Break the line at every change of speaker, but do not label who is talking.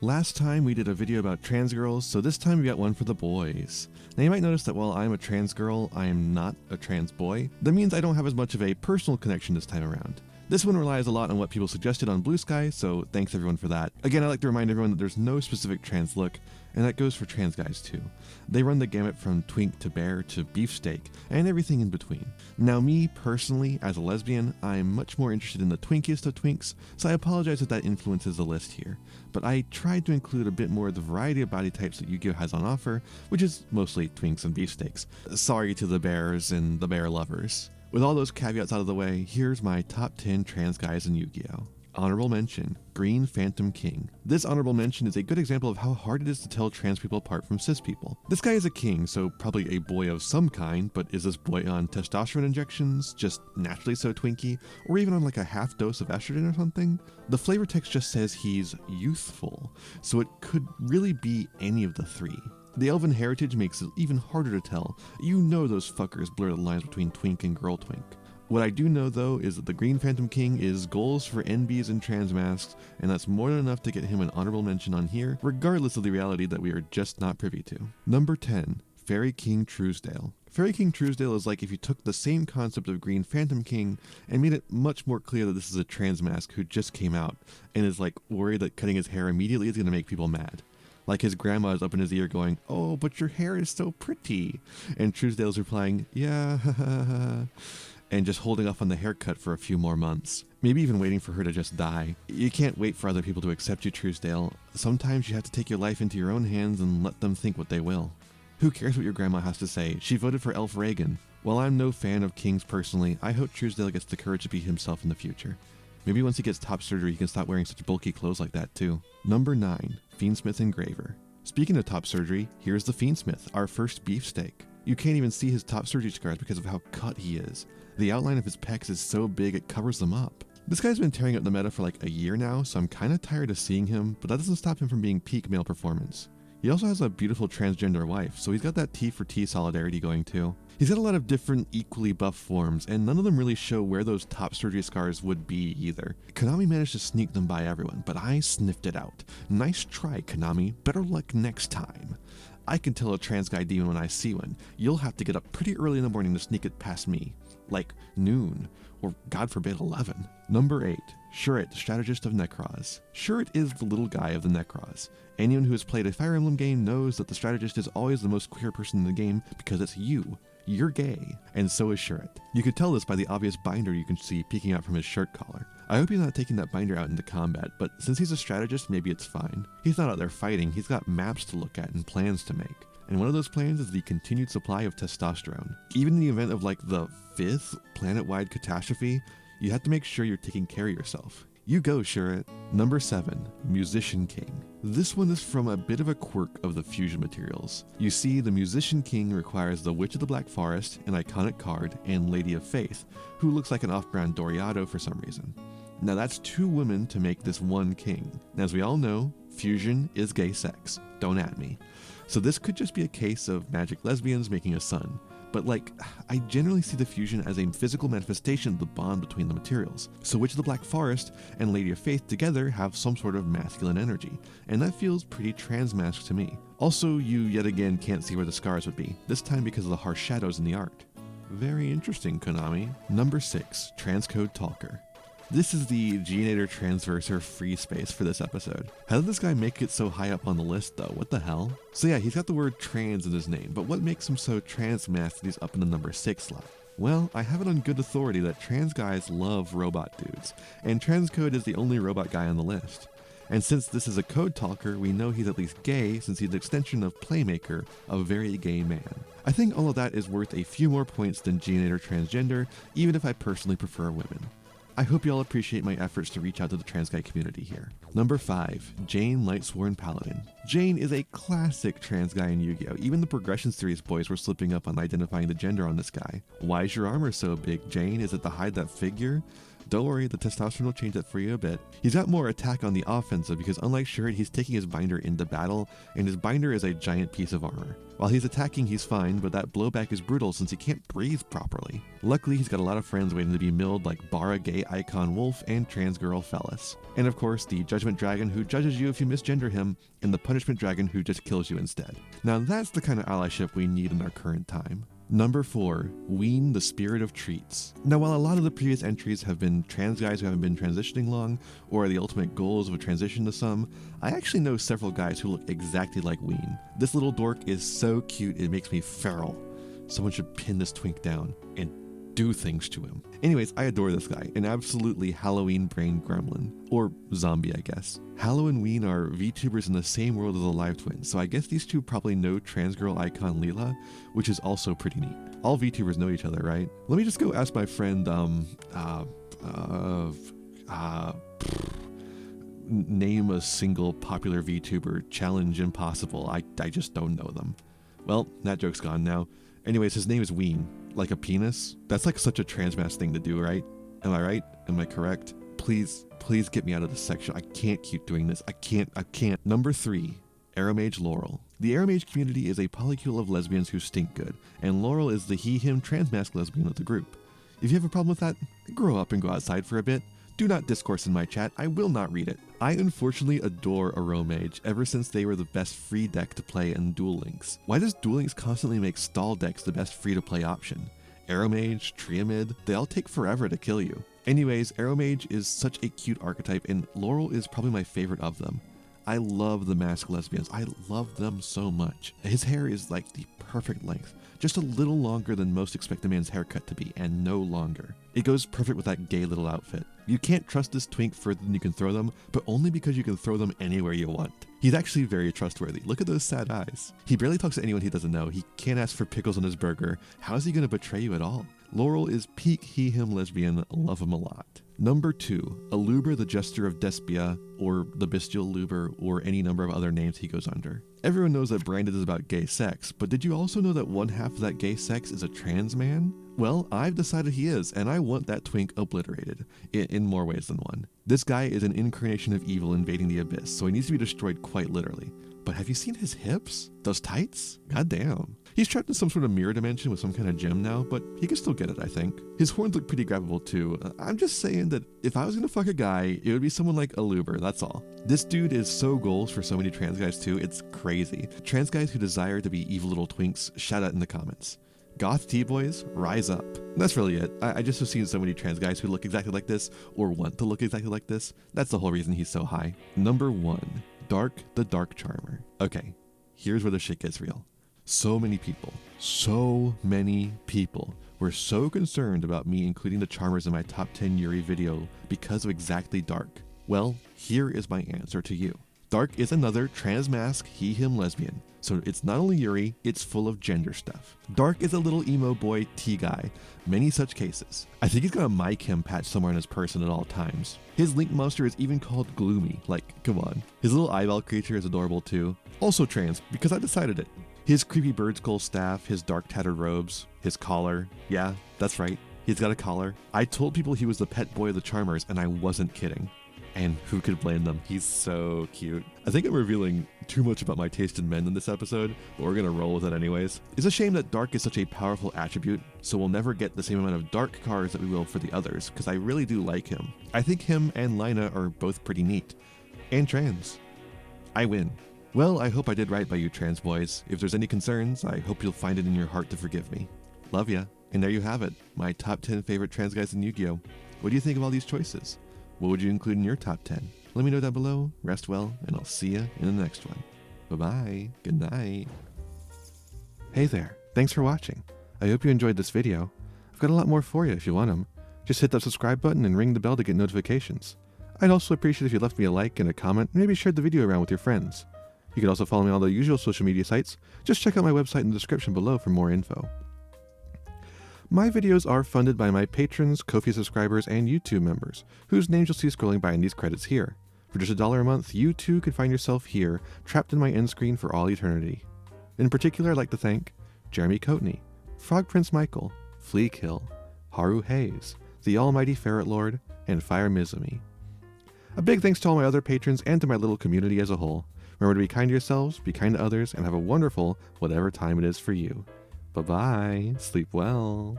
Last time we did a video about trans girls, so this time we got one for the boys. Now you might notice that while I'm a trans girl, I am not a trans boy. That means I don't have as much of a personal connection this time around. This one relies a lot on what people suggested on Blue Sky, so thanks everyone for that. Again, I'd like to remind everyone that there's no specific trans look, and that goes for trans guys too. They run the gamut from twink to bear to beefsteak, and everything in between. Now me, personally, as a lesbian, I'm much more interested in the twinkiest of twinks, so I apologize if that influences the list here. But I tried to include a bit more of the variety of body types that Yu-Gi-Oh has on offer, which is mostly twinks and beefsteaks. Sorry to the bears and the bear lovers. With all those caveats out of the way, here's my top 10 trans guys in Yu-Gi-Oh! Honorable mention, Green Phantom King. This honorable mention is a good example of how hard it is to tell trans people apart from cis people. This guy is a king, so probably a boy of some kind, but is this boy on testosterone injections, just naturally so twinky, or even on like a half dose of estrogen or something? The flavor text just says he's youthful, so it could really be any of the three. The elven heritage makes it even harder to tell. You know those fuckers blur the lines between twink and girl twink. What I do know though is that the Green Phantom King is goals for NBs and trans masks, and that's more than enough to get him an honorable mention on here, regardless of the reality that we are just not privy to. Number 10. Fairy King Truesdale. Fairy King Truesdale is like if you took the same concept of Green Phantom King and made it much more clear that this is a trans mask who just came out, and is like worried that cutting his hair immediately is going to make people mad. Like his grandma is up in his ear going, "Oh, but your hair is so pretty." And Truesdale's replying, "Yeah, and just holding off on the haircut for a few more months. Maybe even waiting for her to just die. You can't wait for other people to accept you, Truesdale. Sometimes you have to take your life into your own hands and let them think what they will. Who cares what your grandma has to say? She voted for Elf Reagan. While I'm no fan of kings personally, I hope Truesdale gets the courage to be himself in the future. Maybe once he gets top surgery, he can stop wearing such bulky clothes like that too." Number 9. Fiendsmith Engraver. Speaking of top surgery, here's the Fiendsmith, our first beefsteak. You can't even see his top surgery scars because of how cut he is. The outline of his pecs is so big it covers them up. This guy's been tearing up the meta for like a year now, so I'm kinda tired of seeing him, but that doesn't stop him from being peak male performance. He also has a beautiful transgender wife, so he's got that T for T solidarity going too. He's got a lot of different equally buff forms, and none of them really show where those top surgery scars would be either. Konami managed to sneak them by everyone, but I sniffed it out. Nice try, Konami. Better luck next time. I can tell a trans guy demon when I see one. You'll have to get up pretty early in the morning to sneak it past me. Like noon, or God forbid 11. Number 8. Sheret, the strategist of Necroz. Sheret is the little guy of the Necroz. Anyone who has played a Fire Emblem game knows that the strategist is always the most queer person in the game because it's you. You're gay, and so is Sheret. You could tell this by the obvious binder you can see peeking out from his shirt collar. I hope he's not taking that binder out into combat, but since he's a strategist, maybe it's fine. He's not out there fighting, he's got maps to look at and plans to make. And one of those plans is the continued supply of testosterone. Even in the event of like the 5th planet-wide catastrophe, you have to make sure you're taking care of yourself. You go, Sheret. Number 7. Musician King. This one is from a bit of a quirk of the fusion materials. You see, the Musician King requires the Witch of the Black Forest, an iconic card, and Lady of Faith, who looks like an off-brand Doriado for some reason. Now that's 2 women to make this one king. And as we all know, fusion is gay sex. Don't at me. So this could just be a case of magic lesbians making a son. But like, I generally see the fusion as a physical manifestation of the bond between the materials. So Witch of the Black Forest and Lady of Faith together have some sort of masculine energy, and that feels pretty trans-masked to me. Also, you yet again can't see where the scars would be, this time because of the harsh shadows in the art. Very interesting, Konami. Number 6. Transcode Talker. This is the Geonator Transverser free space for this episode. How did this guy make it so high up on the list though? What the hell? So yeah, he's got the word trans in his name, but what makes him so trans-masked that he's up in the number 6 slot? Well, I have it on good authority that trans guys love robot dudes, and Transcode is the only robot guy on the list. And since this is a code talker, we know he's at least gay since he's an extension of Playmaker, a very gay man. I think all of that is worth a few more points than Geonator Transgender, even if I personally prefer women. I hope you all appreciate my efforts to reach out to the trans guy community here. Number 5. Jane Lightsworn Paladin. Jane is a classic trans guy in Yu-Gi-Oh! Even the Progression Series boys were slipping up on identifying the gender on this guy. Why is your armor so big, Jane? Is it to hide that figure? Don't worry, the testosterone will change that for you a bit. He's got more attack on the offensive because unlike Sheret, he's taking his binder into battle, and his binder is a giant piece of armor. While he's attacking, he's fine, but that blowback is brutal since he can't breathe properly. Luckily, he's got a lot of friends waiting to be milled like Bara Gay Icon Wolf and Trans Girl Fellas. And of course, the Judgment Dragon who judges you if you misgender him, and the Punishment Dragon who just kills you instead. Now that's the kind of allyship we need in our current time. Number 4, Ween, the Spirit of Treats. Now while a lot of the previous entries have been trans guys who haven't been transitioning long, or the ultimate goals of a transition to some, I actually know several guys who look exactly like Ween. This little dork is so cute it makes me feral. Someone should pin this twink down and do things to him. Anyways, I adore this guy, an absolutely Halloween brain gremlin. Or zombie, I guess. Hallow and Ween are VTubers in the same world as the Live Twins, so I guess these two probably know trans girl icon Leela, which is also pretty neat. All VTubers know each other, right? Let me just go ask my friend, name a single popular VTuber, challenge impossible. I just don't know them. Well, that joke's gone now. Anyways, his name is Ween. Like a penis? That's like such a transmass thing to do, right? Am I right? Am I correct? Please get me out of this section. I can't keep doing this. I can't. Number 3, Aeromage Laurel. The Aeromage community is a polycule of lesbians who stink good, and Laurel is the he-him transmasc lesbian of the group. If you have a problem with that, grow up and go outside for a bit. Do not discourse in my chat, I will not read it. I unfortunately adore Aeromage ever since they were the best free deck to play in Duel Links. Why does Duel Links constantly make stall decks the best free to play option? Aeromage, Triamid, they all take forever to kill you. Anyways, Aeromage is such a cute archetype and Laurel is probably my favorite of them. I love the masked lesbians, I love them so much. His hair is like the perfect length. Just a little longer than most expect a man's haircut to be, and no longer. It goes perfect with that gay little outfit. You can't trust this twink further than you can throw them, but only because you can throw them anywhere you want. He's actually very trustworthy. Look at those sad eyes. He barely talks to anyone he doesn't know. He can't ask for pickles on his burger. How is he going to betray you at all? Laurel is peak he-him lesbian, love him a lot. Number 2, Aluber the Jester of Despia, or the Bestial Luber, or any number of other names he goes under. Everyone knows that Branded is about gay sex, but did you also know that one half of that gay sex is a trans man? Well, I've decided he is, and I want that twink obliterated, in more ways than one. This guy is an incarnation of evil invading the abyss, so he needs to be destroyed quite literally. But have you seen his hips? Those tights? Goddamn. He's trapped in some sort of mirror dimension with some kind of gem now, but he can still get it, I think. His horns look pretty grabbable too. I'm just saying that if I was gonna fuck a guy, it would be someone like Aluber, that's all. This dude is so goals for so many trans guys too, it's crazy. Trans guys who desire to be evil little twinks, shout out in the comments. Goth T-boys, rise up. That's really it. I just have seen so many trans guys who look exactly like this, or want to look exactly like this. That's the whole reason he's so high. Number 1, Dark the Dark Charmer. Okay, here's where the shit gets real. So many people were so concerned about me including the Charmers in my top 10 Yuri video because of exactly Dark. Well, here is my answer to you. Dark is another transmasc he-him lesbian. So it's not only Yuri, it's full of gender stuff. Dark is a little emo boy T-guy, many such cases. I think he's got a My Chem patch somewhere on his person at all times. His link monster is even called Gloomy, like, come on. His little eyeball creature is adorable too. Also trans, because I decided it. His creepy bird skull staff, his dark tattered robes, his collar. Yeah, that's right, he's got a collar. I told people he was the pet boy of the Charmers and I wasn't kidding. And who could blame them? He's so cute. I think I'm revealing too much about my taste in men in this episode, but we're gonna roll with it anyways. It's a shame that Dark is such a powerful attribute, so we'll never get the same amount of Dark cards that we will for the others, because I really do like him. I think him and Lina are both pretty neat. And trans. I win. Well, I hope I did right by you trans boys. If there's any concerns, I hope you'll find it in your heart to forgive me. Love ya. And there you have it, my top 10 favorite trans guys in Yu-Gi-Oh! What do you think of all these choices? What would you include in your top 10? Let me know down below, rest well, and I'll see ya in the next one. Bye-bye, good night. Hey there, thanks for watching. I hope you enjoyed this video. I've got a lot more for you if you want them. Just hit that subscribe button and ring the bell to get notifications. I'd also appreciate if you left me a like and a comment and maybe shared the video around with your friends. You can also follow me on all the usual social media sites. Just check out my website in the description below for more info. My videos are funded by my patrons, Ko-fi subscribers, and YouTube members, whose names you'll see scrolling by in these credits here. For just $1 a month, you too can find yourself here, trapped in my end screen for all eternity. In particular, I'd like to thank Jeremy Coatney, Frog Prince Michael, Flea Kill, Haru Hayes, the almighty Ferret Lord, and Fire Mizumi. A big thanks to all my other patrons and to my little community as a whole. Remember to be kind to yourselves, be kind to others, and have a wonderful whatever time it is for you. Bye-bye. Sleep well.